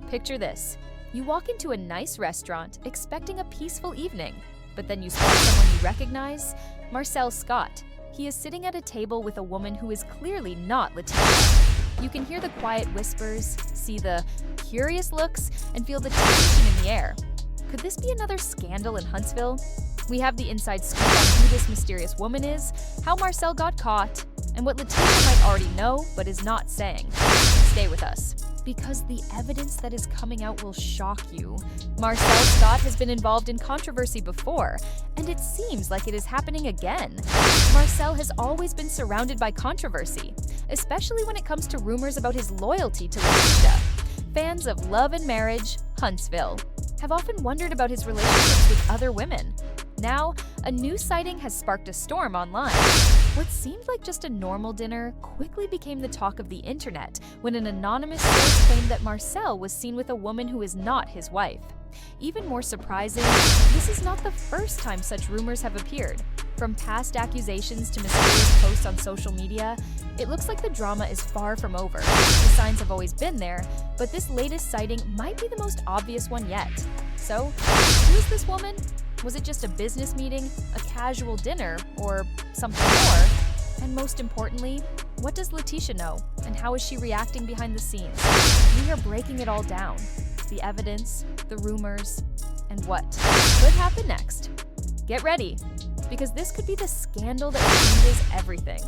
Picture this. You walk into a nice restaurant expecting a peaceful evening, but then you spot someone you recognize, Marsau Scott. He is sitting at a table with a woman who is clearly not Leticia. You can hear the quiet whispers, see the curious looks, and feel the tension in the air. Could this be another scandal in Huntsville? We have the inside scoop on who this mysterious woman is, how Marcel got caught, and what Leticia might already know but is not saying. Stay with us, because the evidence that is coming out will shock you. Marsau Scott has been involved in controversy before, and it seems like it is happening again. Marcel has always been surrounded by controversy, especially when it comes to rumors about his loyalty to Leticia. Fans of Love and Marriage, Huntsville, have often wondered about his relationships with other women. Now, a new sighting has sparked a storm online. What seemed like just a normal dinner quickly became the talk of the internet when an anonymous source claimed that Marcel was seen with a woman who is not his wife. Even more surprising, this is not the first time such rumors have appeared. From past accusations to mysterious posts on social media, it looks like the drama is far from over. The signs have always been there, but this latest sighting might be the most obvious one yet. So, who is this woman? Was it just a business meeting, a casual dinner, or something more? And most importantly, what does Leticia know, and how is she reacting behind the scenes? We are breaking it all down. The evidence, the rumors, and what could happen next. Get ready, because this could be the scandal that changes everything.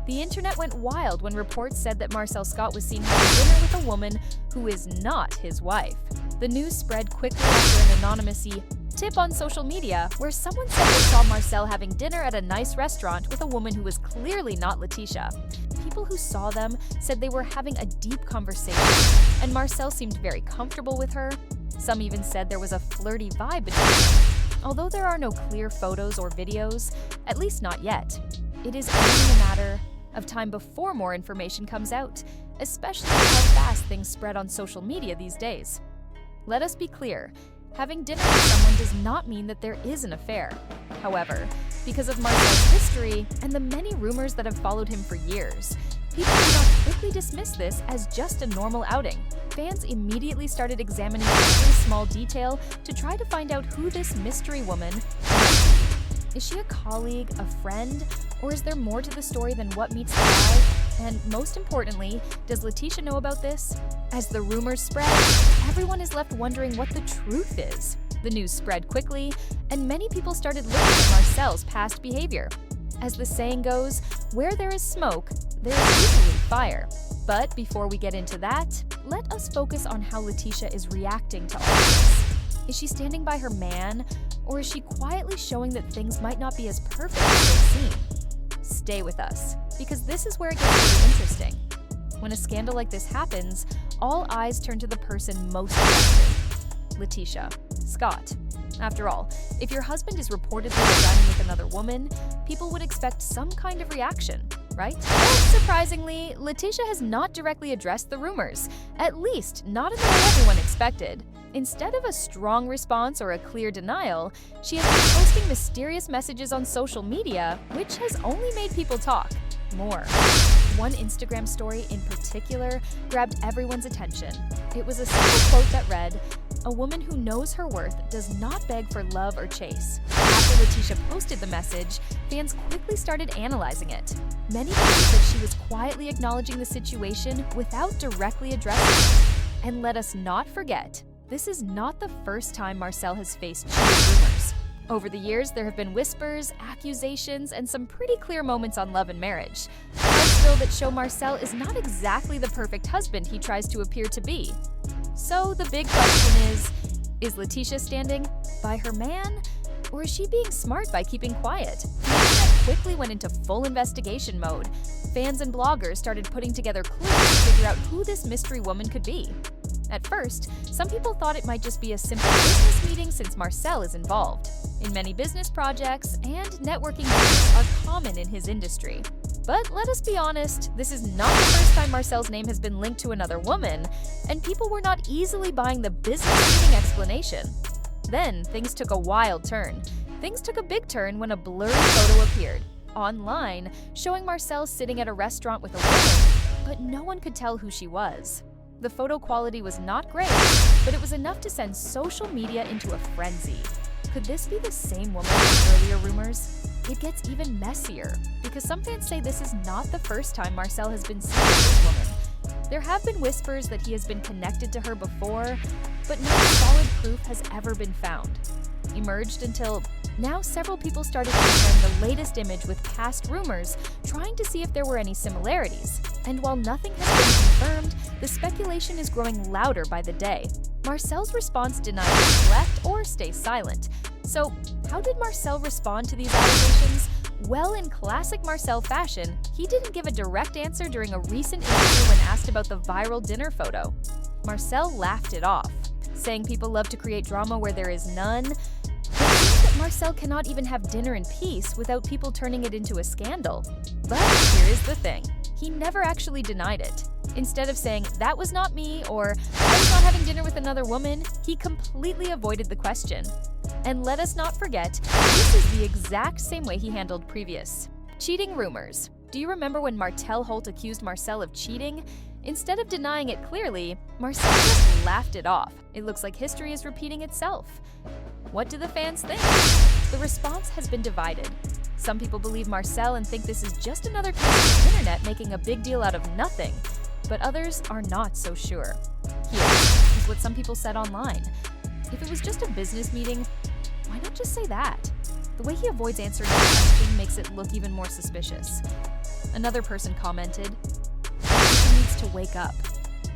The internet went wild when reports said that Marsau Scott was seen having dinner with a woman who is not his wife. The news spread quickly after an anonymous tip on social media where someone said they saw Marcel having dinner at a nice restaurant with a woman who was clearly not Leticia. People who saw them said they were having a deep conversation, and Marcel seemed very comfortable with her. Some even said there was a flirty vibe between them. Although there are no clear photos or videos, at least not yet, it is only a matter of time before more information comes out, especially with how fast things spread on social media these days. Let us be clear. Having dinner with someone does not mean that there is an affair. However, because of Marcel's history and the many rumors that have followed him for years, people do not quickly dismiss this as just a normal outing. Fans immediately started examining every small detail to try to find out who this mystery woman might be. Is she a colleague, a friend, or is there more to the story than what meets the eye? And most importantly, does Leticia know about this? As the rumors spread, everyone is left wondering what the truth is. The news spread quickly, and many people started looking at Marcel's past behavior. As the saying goes, where there is smoke, there is usually fire. But before we get into that, let us focus on how Leticia is reacting to all this. Is she standing by her man, or is she quietly showing that things might not be as perfect as they seem? Stay with us, because this is where it gets really interesting. When a scandal like this happens, all eyes turn to the person most affected, Leticia Scott. After all, if your husband is reportedly dining with another woman, people would expect some kind of reaction, right? But surprisingly, Leticia has not directly addressed the rumors, at least not in the way everyone expected. Instead of a strong response or a clear denial, she has been posting mysterious messages on social media, which has only made people talk more. One Instagram story in particular grabbed everyone's attention. It was a simple quote that read, "A woman who knows her worth does not beg for love or chase." After Leticia posted the message, fans quickly started analyzing it. Many believe that she was quietly acknowledging the situation without directly addressing it. And let us not forget, this is not the first time Marcel has faced cheating rumors. Over the years, there have been whispers, accusations, and some pretty clear moments on Love and Marriage. Parts still that show Marcel is not exactly the perfect husband he tries to appear to be. So the big question is Leticia standing by her man? Or is she being smart by keeping quiet? The internet quickly went into full investigation mode. Fans and bloggers started putting together clues to figure out who this mystery woman could be. At first, some people thought it might just be a simple business meeting since Marcel is involved. In many business projects and networking meetings are common in his industry. But let us be honest, this is not the first time Marcel's name has been linked to another woman, and people were not easily buying the business meeting explanation. Then, things took a wild turn. Things took a big turn when a blurry photo appeared online showing Marcel sitting at a restaurant with a woman, but no one could tell who she was. The photo quality was not great, but it was enough to send social media into a frenzy. Could this be the same woman as earlier rumors? It gets even messier, because some fans say this is not the first time Marcel has been seen with this woman. There have been whispers that he has been connected to her before, but no solid proof has ever been found. Emerged until now several people started comparing the latest image with past rumors, trying to see if there were any similarities. And while nothing has been confirmed, the speculation is growing louder by the day. Marcel's response denied he left or stay silent. So, how did Marcel respond to these allegations? Well, in classic Marcel fashion, he didn't give a direct answer during a recent interview when asked about the viral dinner photo. Marcel laughed it off, saying people love to create drama where there is none. It seems that Marcel cannot even have dinner in peace without people turning it into a scandal. But here is the thing. He never actually denied it. Instead of saying, "That was not me," or "I was not having dinner with another woman," he completely avoided the question. And let us not forget, this is the exact same way he handled previous cheating rumors. Do you remember when Martel Holt accused Marcel of cheating? Instead of denying it clearly, Marcel just laughed it off. It looks like history is repeating itself. What do the fans think? The response has been divided. Some people believe Marcel and think this is just another case of the internet making a big deal out of nothing, but others are not so sure. Here is what some people said online. If it was just a business meeting, why not just say that? The way he avoids answering the question makes it look even more suspicious. Another person commented, "She needs to wake up."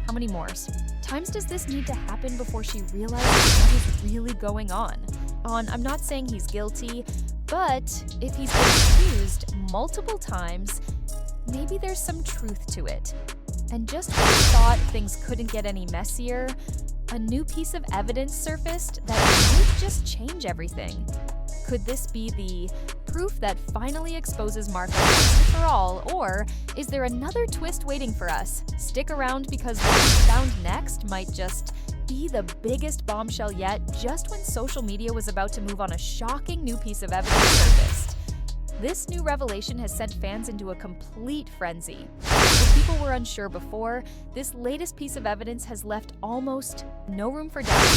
How many mores? Times does this need to happen before she realizes what is really going on? I'm not saying he's guilty, but if he's been accused multiple times, maybe there's some truth to it. And just when we thought things couldn't get any messier, a new piece of evidence surfaced that might just change everything. Could this be the proof that finally exposes Marco once and for all, or is there another twist waiting for us? Stick around because what we found next might just be the biggest bombshell yet, just when social media was about to move on a shocking new piece of evidence surfaced. This new revelation has sent fans into a complete frenzy. If people were unsure before, this latest piece of evidence has left almost no room for doubt.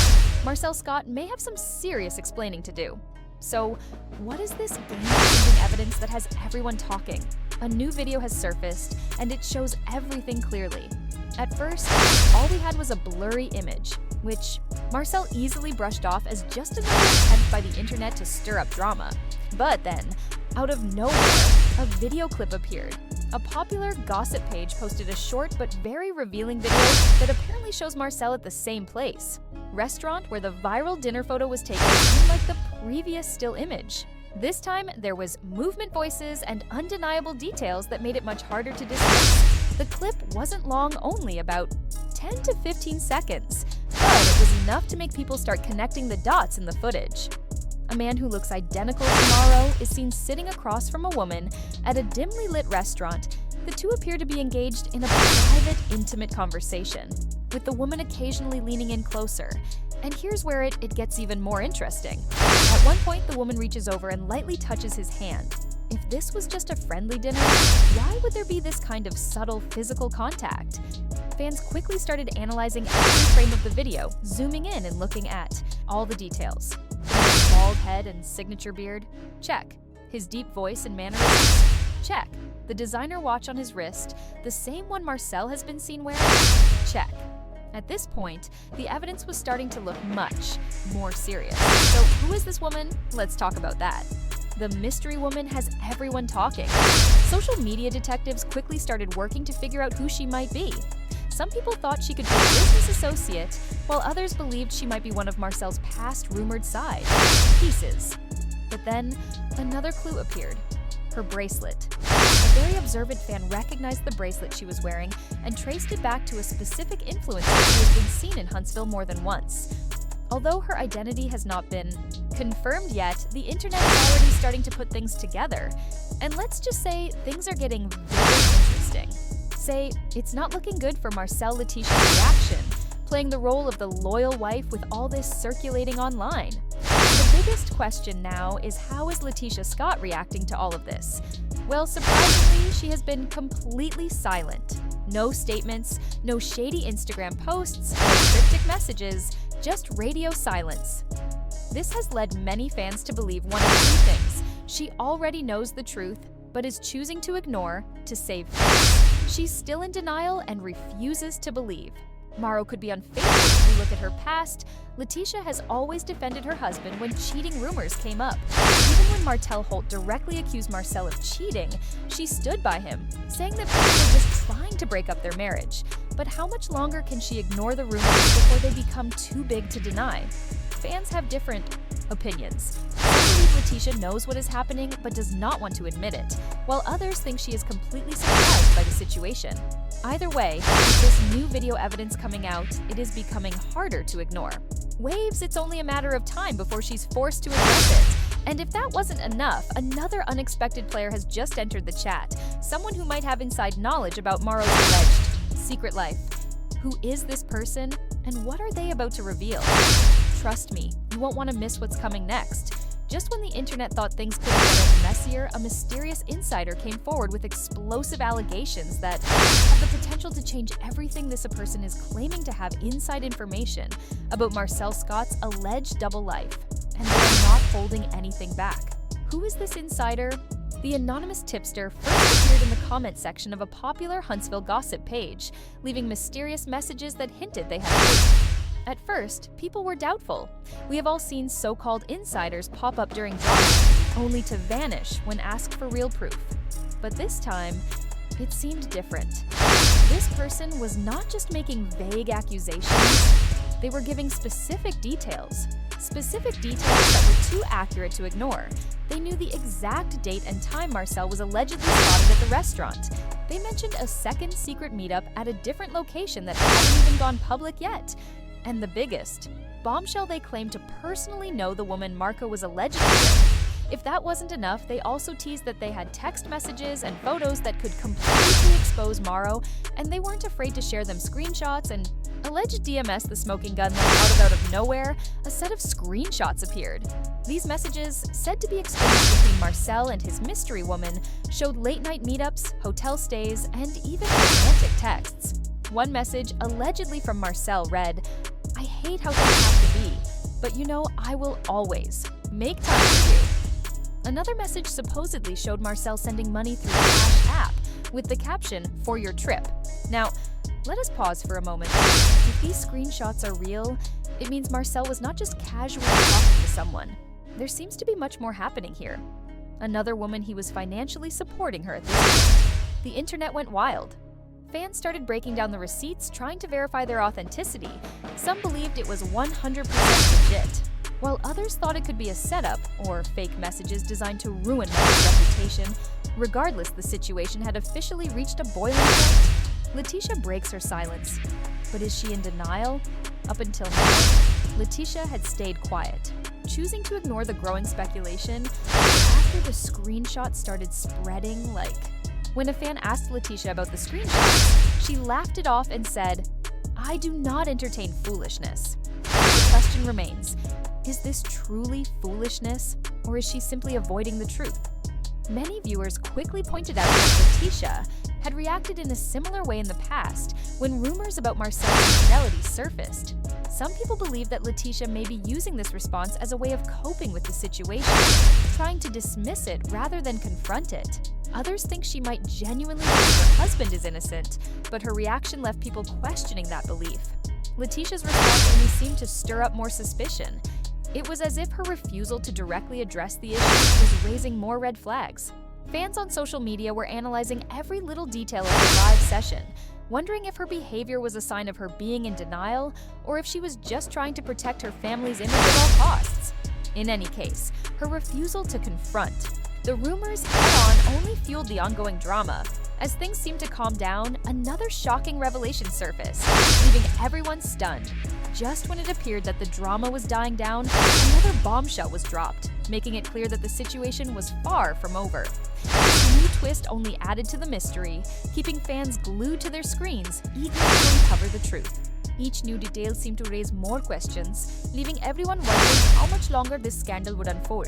Marsau Scott may have some serious explaining to do. So, what is this game-changing evidence that has everyone talking? A new video has surfaced, and it shows everything clearly. At first, all we had was a blurry image, which Marcel easily brushed off as just another attempt by the internet to stir up drama. But then, out of nowhere, a video clip appeared. A popular gossip page posted a short but very revealing video that apparently shows Marcel at the same place. Restaurant where the viral dinner photo was taken seemed like the previous still image. This time, there was movement voices and undeniable details that made it much harder to dismiss. The clip wasn't long, only about 10 to 15 seconds, but it was enough to make people start connecting the dots in the footage. A man who looks identical to Mauro is seen sitting across from a woman at a dimly lit restaurant. The two appear to be engaged in a private, intimate conversation, with the woman occasionally leaning in closer. And here's where it gets even more interesting. At one point, the woman reaches over and lightly touches his hand. If this was just a friendly dinner, why would there be this kind of subtle physical contact? Fans quickly started analyzing every frame of the video, zooming in and looking at all the details. The man's bald head and signature beard? Check. His deep voice and mannerisms? Check. The designer watch on his wrist, the same one Marcel has been seen wearing? Check. At this point, the evidence was starting to look much more serious. So who is this woman? Let's talk about that. The mystery woman has everyone talking. Social media detectives quickly started working to figure out who she might be. Some people thought she could be a business associate, while others believed she might be one of Marcel's past rumored side pieces. But then, another clue appeared. Her bracelet. A very observant fan recognized the bracelet she was wearing and traced it back to a specific influencer who has been seen in Huntsville more than once. Although her identity has not been confirmed yet, the internet is already starting to put things together. And let's just say things are getting very interesting. Say, it's not looking good for Marcel Leticia's reaction, playing the role of the loyal wife with all this circulating online. The biggest question now is, how is Leticia Scott reacting to all of this? Well, surprisingly, she has been completely silent. No statements, no shady Instagram posts, no cryptic messages, just radio silence. This has led many fans to believe one of two things. She already knows the truth, but is choosing to ignore to save face. She's still in denial and refuses to believe. Mauro could be unfaithful if we look at her past. Leticia has always defended her husband when cheating rumors came up. Even when Martel Holt directly accused Marcel of cheating, she stood by him, saying that people were just trying to break up their marriage. But how much longer can she ignore the rumors before they become too big to deny? Fans have different opinions. Some believe Leticia knows what is happening but does not want to admit it, while others think she is completely surprised by the situation. Either way, with this new video evidence coming out, it is becoming harder to ignore. Waves, it's only a matter of time before she's forced to address it. And if that wasn't enough, another unexpected player has just entered the chat, someone who might have inside knowledge about Mauro's alleged secret life. Who is this person, and what are they about to reveal? Trust me, you won't want to miss what's coming next. Just when the internet thought things could get messier, a mysterious insider came forward with explosive allegations that have the potential to change everything this person is claiming to have inside information about Marsau Scott's alleged double life, and they are not holding anything back. Who is this insider? The anonymous tipster first appeared in the comment section of a popular Huntsville gossip page, leaving mysterious messages that hinted they had proof. At first, people were doubtful. We have all seen so-called insiders pop up during drama, only to vanish when asked for real proof. But this time, it seemed different. This person was not just making vague accusations, they were giving specific details. Specific details that were too accurate to ignore. They knew the exact date and time Marcel was allegedly spotted at the restaurant. They mentioned a second secret meetup at a different location that hadn't even gone public yet. And the biggest bombshell, they claimed to personally know the woman Marco was allegedly with. If that wasn't enough, they also teased that they had text messages and photos that could completely expose Mauro, and they weren't afraid to share them screenshots and alleged DMS the smoking gun. Then out of nowhere, a set of screenshots appeared. These messages, said to be exchanged between Marcel and his mystery woman, showed late-night meetups, hotel stays, and even romantic texts. One message, allegedly from Marcel, read, "I hate how things have to be, but you know I will always make time for you." Another message supposedly showed Marcel sending money through the Cash app, with the caption, "For your trip." Now, let us pause for a moment. If these screenshots are real, it means Marcel was not just casually talking to someone. There seems to be much more happening here. Another woman he was financially supporting her at this point. The internet went wild. Fans started breaking down the receipts, trying to verify their authenticity. Some believed it was 100% legit, while others thought it could be a setup or fake messages designed to ruin Mauro's reputation. Regardless, the situation had officially reached a boiling point. Leticia breaks her silence. But is she in denial? Up until now, Leticia had stayed quiet, choosing to ignore the growing speculation after the screenshots started spreading like... When a fan asked Leticia about the screenshots, she laughed it off and said, "I do not entertain foolishness." The question remains, is this truly foolishness, or is she simply avoiding the truth? Many viewers quickly pointed out that Leticia had reacted in a similar way in the past when rumors about Marcel's infidelity surfaced. Some people believe that Leticia may be using this response as a way of coping with the situation, trying to dismiss it rather than confront it. Others think she might genuinely believe her husband is innocent, but her reaction left people questioning that belief. Leticia's response only seemed to stir up more suspicion. It was as if her refusal to directly address the issue was raising more red flags. Fans on social media were analyzing every little detail of the live session, wondering if her behavior was a sign of her being in denial or if she was just trying to protect her family's image at all costs. In any case, her refusal to confront the rumors head-on only fueled the ongoing drama. As things seemed to calm down, another shocking revelation surfaced, leaving everyone stunned. Just when it appeared that the drama was dying down, another bombshell was dropped, making it clear that the situation was far from over. This new twist only added to the mystery, keeping fans glued to their screens, eager to uncover the truth. Each new detail seemed to raise more questions, leaving everyone wondering how much longer this scandal would unfold.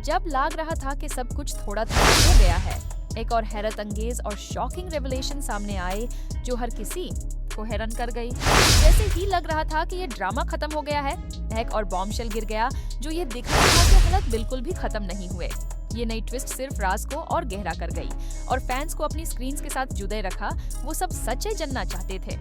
जब लग रहा था कि सब कुछ थोड़ा थोड़ा हो गया है, एक और हैरत अंगेज और शॉकिंग रेवलेशन सामने आए जो हर किसी को हैरान कर गई। जैसे ही लग रहा था कि ये ड्रामा खत्म हो गया है, एक और बॉम्बशेल गिर गया जो ये दिखा रहा था कि हालात बिल्कुल भी खत्म नहीं हुए। ये नई ट्विस्ट सिर्फ राज को और गहरा कर गई और फैंस को अपनी स्क्रीन्स के साथ जुड़े रखा। वो सब सच्चे जानना चाहते थे।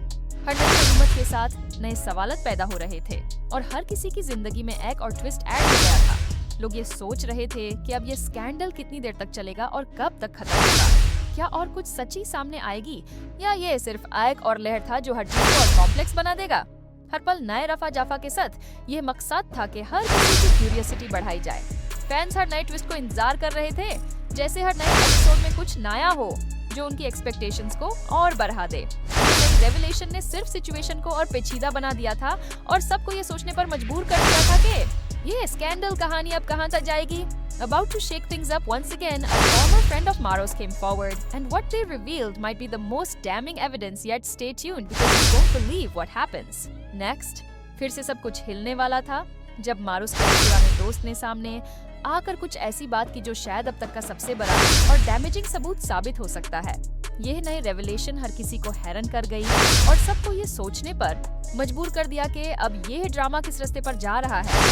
हर नई कीमत के साथ नए सवाल पैदा हो रहे थे और हर किसी की जिंदगी में एक और ट्विस्ट ऐड हो गया था। लोग ये सोच रहे थे कि अब ये स्कैंडल कितनी देर तक चलेगा और कब तक खत्म होगा। क्या और कुछ सच्ची सामने आएगी या ये सिर्फ आग और लहर था जो हर चीज को और कॉम्प्लेक्स बना देगा। हर पल नए रफा जाफा के साथ ये मकसद था कि हर किसी की क्यूरियोसिटी बढ़ाई जाए। फैंस हर नए ट्विस्ट को इंतजार कर रहे थे, जैसे हर नए एपिसोड में कुछ नया हो जो उनकी एक्सपेक्टेशंस को और बढ़ा दे। रेवलेशन ने सिर्फ सिचुएशन को और पेचीदा बना दिया था और सबको ये सोचने पर मजबूर कर दिया था कि ये स्कैंडल कहानी अब कहां तक जाएगी। About to shake things up once again, a former friend of Maro's came forward, and what they revealed might be the most damning evidence. Yet stay tuned because you won't believe what happens next. फिर से सब कुछ हिलने वाला था जब मारो के पुराने दोस्त ने सामने आकर कुछ ऐसी बात की जो शायद अब तक का सबसे बड़ा और डैमेजिंग सबूत साबित हो सकता है। यह नए रेवलेशन हर किसी को हैरान कर गई और सबको ये सोचने पर मजबूर कर दिया कि अब ये ड्रामा किस रास्ते पर जा रहा है।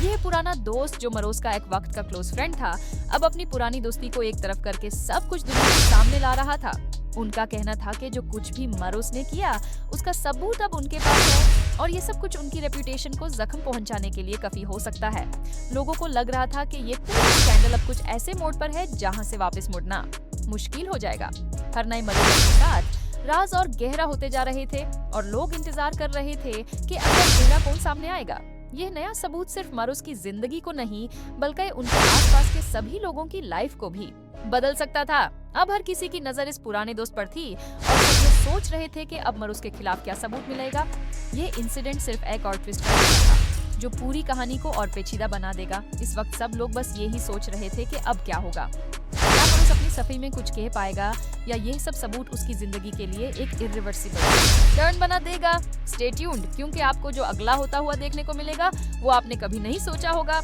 यह पुराना दोस्त जो मरोस का एक वक्त का क्लोज फ्रेंड था, अब अपनी पुरानी दोस्ती को एक तरफ करके सब कुछ दुनिया के सामने ला रहा था। उनका कहना था कि जो कुछ भी मरोस ने किया उसका सबूत अब उनके पास है और ये सब कुछ उनकी रेपुटेशन को जख्म पहुंचाने के लिए काफी हो सकता है। लोगों को लग रहा था कि ये पूरा स्कैंडल अब कुछ ऐसे मोड़ पर है जहां से वापस मुड़ना मुश्किल हो जाएगा। हर नए मरीज के साथ राज और गहरा होते जा रहे थे और लोग इंतजार कर रहे थे कि अगला चेहरा कौन सामने आएगा। यह नया सबूत सिर्फ मारुस की जिंदगी को नहीं बल्कि उनके आसपास के सभी लोगों की लाइफ को भी बदल सकता था। अब हर किसी की नजर इस पुराने दोस्त पर थी और सब ये सोच रहे थे कि अब मारुस के खिलाफ क्या सबूत मिलेगा। ये इंसिडेंट सिर्फ एक और ट्विस्ट था जो पूरी कहानी को और पेचीदा बना देगा। इस वक्त सब लोग बस यही सोच रहे थे कि अब क्या होगा। क्या मारुस अपनी सफाई में कुछ कह पाएगा या ये सब सबूत उसकी जिंदगी के लिए एक इरिवर्सिबल टर्न बना देगा। स्टे ट्यून्ड क्योंकि आपको जो अगला होता हुआ देखने को मिलेगा वो आपने कभी नहीं सोचा होगा।